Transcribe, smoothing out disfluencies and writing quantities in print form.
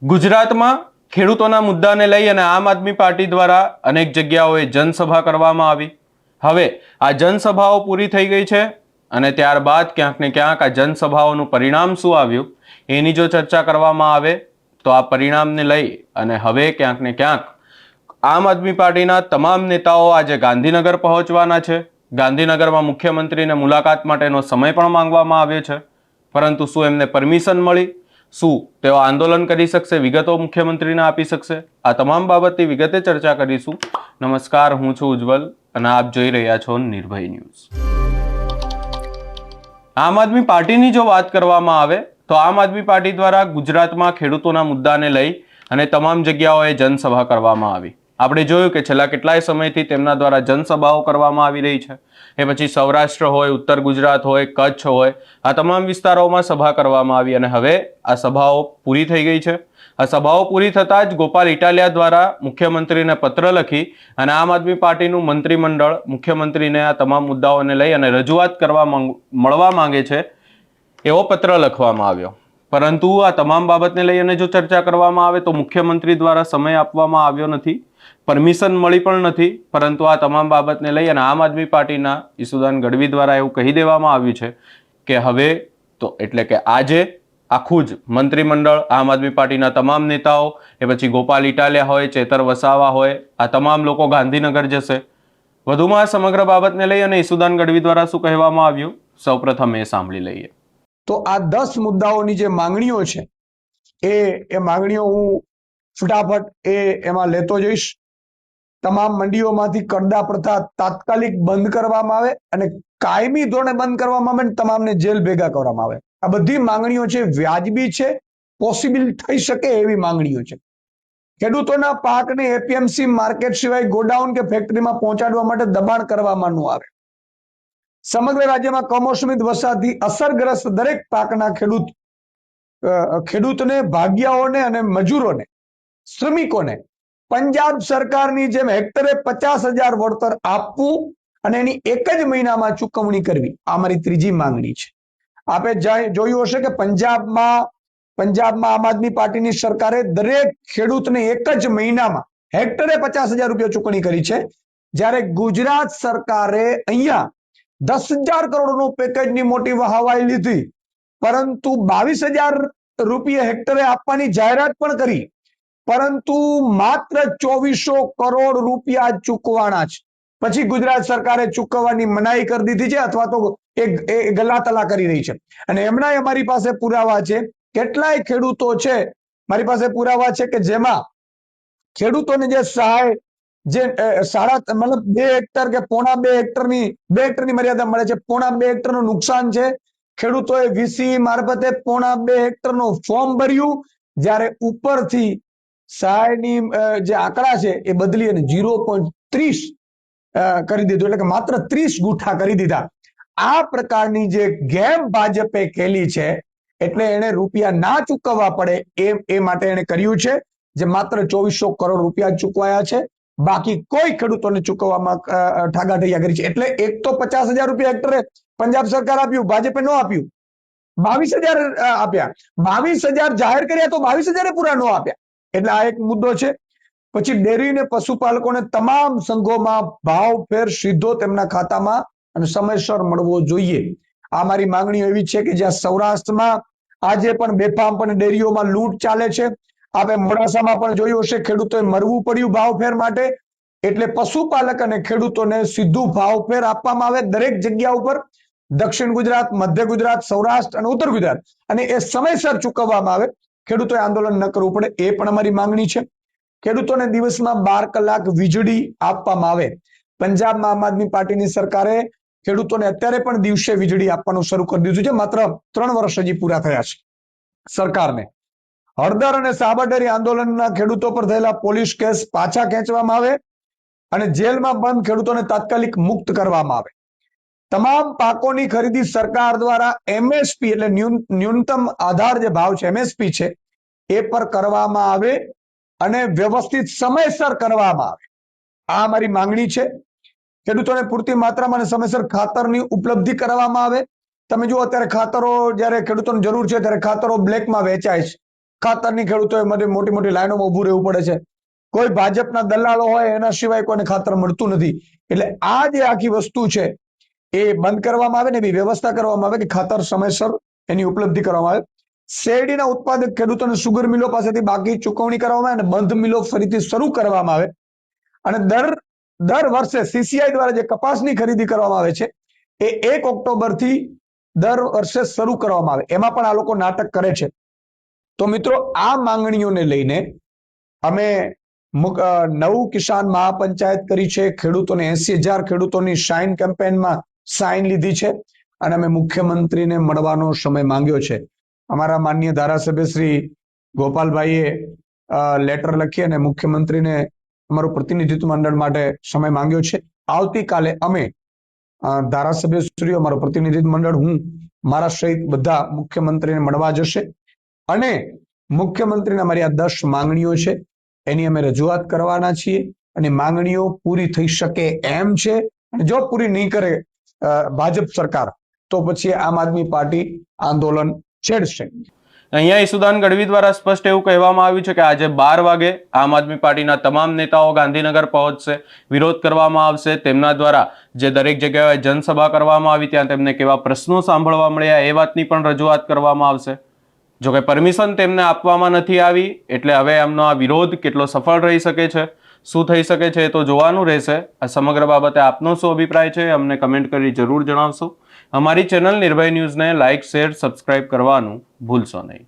ગુજરાતમાં ખેડૂતોના મુદ્દાને લઈ અને આમ આદમી પાર્ટી દ્વારા અનેક જગ્યાઓએ જનસભા કરવામાં આવી. હવે આ જનસભાઓ પૂરી થઈ ગઈ છે અને ત્યારબાદ ક્યાંક ને ક્યાંક આ જનસભાઓનું પરિણામ શું આવ્યું એની જો ચર્ચા કરવામાં આવે તો આ પરિણામને લઈ અને હવે ક્યાંક ને ક્યાંક આમ આદમી પાર્ટીના તમામ નેતાઓ આજે ગાંધીનગર પહોંચવાના છે. ગાંધીનગરમાં મુખ્યમંત્રીને મુલાકાત માટેનો સમય પણ માંગવામાં આવ્યો છે, પરંતુ શું એમને પરમિશન મળી? શું તેઓ આંદોલન કરી શકશે? વિગતો મુખ્યમંત્રીને આપી શકશે? આ તમામ બાબતની વિગતે ચર્ચા કરીશું. નમસ્કાર, હું છું ઉજ્જવલ અને આપ જોઈ રહ્યા છો નિર્ભય ન્યૂઝ. આમ આદમી પાર્ટીની જો વાત કરવામાં આવે તો આમ આદમી પાર્ટી દ્વારા ગુજરાતમાં ખેડૂતોના મુદ્દાને લઈ અને તમામ જગ્યાઓએ જનસભા કરવામાં આવી. આપણે જોયું કે છેલ્લા કેટલાય સમયથી તેમના દ્વારા જનસભાઓ કરવામાં આવી રહી છે. એ પછી સૌરાષ્ટ્ર હોય, ઉત્તર ગુજરાત હોય, કચ્છ હોય, આ તમામ વિસ્તારોમાં સભા કરવામાં આવી અને હવે આ સભાઓ પૂરી થઈ ગઈ છે. આ સભાઓ પૂરી થતાં જ ગોપાલ ઇટાલિયા દ્વારા મુખ્યમંત્રીને પત્ર લખી અને આમ આદમી પાર્ટીનું મંત્રીમંડળ મુખ્યમંત્રીને આ તમામ મુદ્દાઓને લઈ અને રજૂઆત કરવા મળવા માંગે છે એવો પત્ર લખવામાં આવ્યો. પરંતુ આ તમામ બાબતને લઈ અને જો ચર્ચા કરવામાં આવે તો મુખ્યમંત્રી દ્વારા સમય આપવામાં આવ્યો નથી, પરમિશન મળી પણ નથી. પરંતુ આ તમામ બાબતને લઈ અને આમ આદમી પાર્ટીના ઈસુદાન ગઢવી દ્વારા એવું કહી દેવામાં આવ્યું છે કે હવે તો એટલે કે આજે આખું જ મંત્રીમંડળ, આમ આદમી પાર્ટીના તમામ નેતાઓ, એ પછી ગોપાલ ઇટાલિયા હોય, ચેતર વસાવા હોય, આ તમામ લોકો ગાંધીનગર જશે. વધુમાં આ સમગ્ર બાબતને લઈ અને ઈસુદાન ગઢવી દ્વારા શું કહેવામાં આવ્યું સૌપ્રથમ એ સાંભળી લઈએ. તો આ 10 મુદ્દાઓની જે માંગણીઓ છે એ માંગણીઓ હું ફટાફટ એમાં લેતો જઈશ. તમામ મંડીઓમાંથી કરડા પ્રથા તાત્કાલિક બંધ કરવામાં આવે અને કાયમી ધોરણે બંધ કરવામાં આવે અને તમામને જેલ ભેગા કરવામાં આવે. આ બધી માંગણીઓ છે, વ્યાજબી છે, પોસિબલ થઈ શકે એવી માંગણીઓ છે. ખેડૂતોના પાકને એપીએમસી માર્કેટ સિવાય ગોડાઉન કે ફેક્ટરીમાં પહોંચાડવા માટે દબાણ કરવામાં ન આવે. સમગ્ર રાજ્યમાં કમોસમી વરસાદથી અસરગ્રસ્ત દરેક પાકના ખેડૂતને, ભાગ્યાઓને અને મજૂરોને, શ્રમિકોને પંજાબ સરકારની જેમ હેક્ટરે 50,000 વળતર આપવું અને એની એક જ મહિનામાં ચૂકવણી કરવી. આ મારી ત્રીજી માંગણી છે. આપે જોયું હશે કે પંજાબમાં આમ આદમી પાર્ટીની સરકારે દરેક ખેડૂતને એક જ મહિનામાં હેક્ટરે 50,000 રૂપિયા ચૂકવણી કરી છે. જ્યારે ગુજરાત સરકારે અહીંયા 10,000 કરોડનું પેકેજની મોટી વહાવાઈ લીધી, પરંતુ 22,000 રૂપિયા હેક્ટરે આપવાની જાહેરાત પણ કરી, પરંતુ માત્ર 2400 કરોડ રૂપિયા ચૂકવાના છે. પછી ગુજરાત સરકારે ચૂકવવાની મનાઈ કરી દીધી છે અથવા તો એ ગલાતલા કરી રહી છે. અને એમના અમારી પાસે પુરાવા છે. કેટલાય ખેડૂતો છે, મારી પાસે પુરાવા છે કે જેમાં ખેડૂતોને જે સહાય જે 2 હેક્ટર કે પોણા 2 હેક્ટરની મર્યાદા મળે છે, પોણા 2 હેક્ટરનું નુકસાન છે. ખેડૂતોએ વીસી મારફતે પોણા 2 હેક્ટરનું ફોર્મ ભર્યું, જ્યારે ઉપરથી સહાયની જે આંકડા છે એ બદલી અને 0.30 કરી દીધું, એટલે કે માત્ર 30 ગુઠા કરી દીધા. આ પ્રકારની જે ગેમ ભાજપે ખેલી છે, એટલે એને રૂપિયા ના ચૂકવવા પડે એ માટે એને કર્યું છે, જે માત્ર 2400 કરોડ રૂપિયા ચૂકવાયા છે. બાકી કોઈ ખેડૂતોને ચૂકવવામાં ઠાગાઠૈયા કરી છે. એટલે એક તો 50,000 રૂપિયા હેક્ટરે પંજાબ સરકાર આપ્યું, ભાજપે ન આપ્યું. 22,000 આપ્યા, 22,000 જાહેર કર્યા તો 22,000 પૂરા ન આપ્યા. એટલે આ એક મુદ્દો છે. પછી ડેરી ને પશુપાલકોને તમામ સંઘોમાં ભાવફેર સીધો તેમના ખાતામાં અને સમયસર મળવો જોઈએ. આ મારી માંગણીઓ એવી છે કે જ્યાં સૌરાષ્ટ્રમાં આજે પણ બેફામપણે ડેરીઓમાં લૂંટ ચાલે છે. આપણે મોડાસામાં પણ જોયું હશે, ખેડૂતોએ મરવું પડ્યું ભાવફેર માટે. એટલે પશુપાલક અને ખેડૂતોને સીધું ભાવફેર આપવામાં આવે દરેક જગ્યા ઉપર, દક્ષિણ ગુજરાત, મધ્ય ગુજરાત, સૌરાષ્ટ્ર અને ઉત્તર ગુજરાત, અને એ સમયસર ચૂકવવામાં આવે. ખેડૂતોએ આંદોલન ન કરવું પડે, એ પણ અમારી માંગણી છે. ખેડૂતોને દિવસમાં 12 કલાક વીજળી આપવામાં આવે. પંજાબમાં આમ આદમી પાર્ટીની સરકારે ખેડૂતોને અત્યારે પણ દિવસે વીજળી આપવાનું શરૂ કરી દીધું છે. માત્ર 3 વર્ષ હજી પૂરા થયા છે સરકારને. હળદર અને સાબરડેરી આંદોલનના ખેડૂતો પર થયેલા પોલીસ કેસ પાછા ખેંચવામાં આવે અને જેલમાં બંધ ખેડૂતોને તાત્કાલિક મુક્ત કરવામાં આવે. તમામ પાકોની ખરીદી સરકાર દ્વારા એમએસપી એટલે ન્યૂનતમ આધાર જે ભાવ છે, એમએસપી છે, એ પર કરવામાં આવે અને વ્યવસ્થિત સમયસર કરવામાં આવે. આ મારી માંગણી છે. ખેડૂતોને પૂરતી માત્રામાં અને સમયસર ખાતરની ઉપલબ્ધિ કરવામાં આવે. તમે જુઓ અત્યારે ખાતરો, જ્યારે ખેડૂતોને જરૂર છે ત્યારે ખાતરો બ્લેકમાં વેચાય છે. ખાતરની ખેડૂતોએ મોટી મોટી લાઈનોમાં ઊભું રહેવું પડે છે. કોઈ ભાજપના દલાલો હોય એના સિવાય કોઈને ખાતર મળતું નથી. એટલે આ જે આખી વસ્તુ છે એ બંધ કરવામાં આવે ને એવી વ્યવસ્થા કરવામાં આવે કે ખાતર સમયસર એની ઉપલબ્ધિ કરવામાં આવે. શેરડીના ઉત્પાદક ખેડૂતોને સુગર મિલો પાસેથી બાકી ચૂકવણી કરવામાં આવે અને બંધ મિલો ફરીથી શરૂ કરવામાં આવે. અને દર વર્ષે સીસીઆઈ દ્વારા જે કપાસની ખરીદી કરવામાં આવે છે એ 1 ઓક્ટોબરથી દર વર્ષે શરૂ કરવામાં આવે. એમાં પણ આ લોકો નાટક કરે છે. તો મિત્રો, આ માંગણીઓને લઈને અમે નવું કિસાન મહાપંચાયત કરી છે. ખેડૂતોને 80,000 ખેડૂતોની સાઇન કેમ્પેનમાં સાઇન લીધી છે અને અમે મુખ્યમંત્રીને મળવાનો સમય માંગ્યો છે. અમારા માનનીય ધારાસભ્ય શ્રી ગોપાલભાઈએ લેટર લખી અને મુખ્યમંત્રીને અમારું પ્રતિનિધિત્વ મંડળ માટે સમય માંગ્યો છે. આવતીકાલે અમે ધારાસભ્યશ્રીઓ, અમારું પ્રતિનિધિત્વ મંડળ, હું મારા સહિત બધા મુખ્યમંત્રીને મળવા જશે અને મુખ્યમંત્રીને અમારી આ 10 માંગણીઓ છે એની અમે રજૂઆત કરવાના છીએ અને માંગણીઓ પૂરી થઈ શકે એમ છે. અને જો પૂરી નહીં કરે ભાજપ સરકાર તો પછી આમ આદમી પાર્ટી આંદોલન છેડશે. અહીંયા ઈસુદાન ગઢવી દ્વારા સ્પષ્ટ એવું કહેવામાં આવ્યું છે કે આજે 12 વાગે આમ આદમી પાર્ટીના તમામ નેતાઓ ગાંધીનગર પહોંચશે, વિરોધ કરવામાં આવશે. તેમના દ્વારા જે દરેક જગ્યાએ જનસભા કરવામાં આવી ત્યાં તેમને કેવા પ્રશ્નો સાંભળવા મળ્યા એ વાતની પણ રજૂઆત કરવામાં આવશે. જોકે પરમિશન તેમને આપવામાં નથી આવી, એટલે હવે એમનો આ વિરોધ કેટલો સફળ રહી શકે છે, શું થઈ શકે છે એ તો જોવાનું રહેશે. આ સમગ્ર બાબતે આપનો શું અભિપ્રાય છે અમને કમેન્ટ કરી જરૂર જણાવશો. અમારી ચેનલ નિર્ભય ન્યૂઝને લાઇક, શેર, સબસ્ક્રાઇબ કરવાનું ભૂલશો નહીં.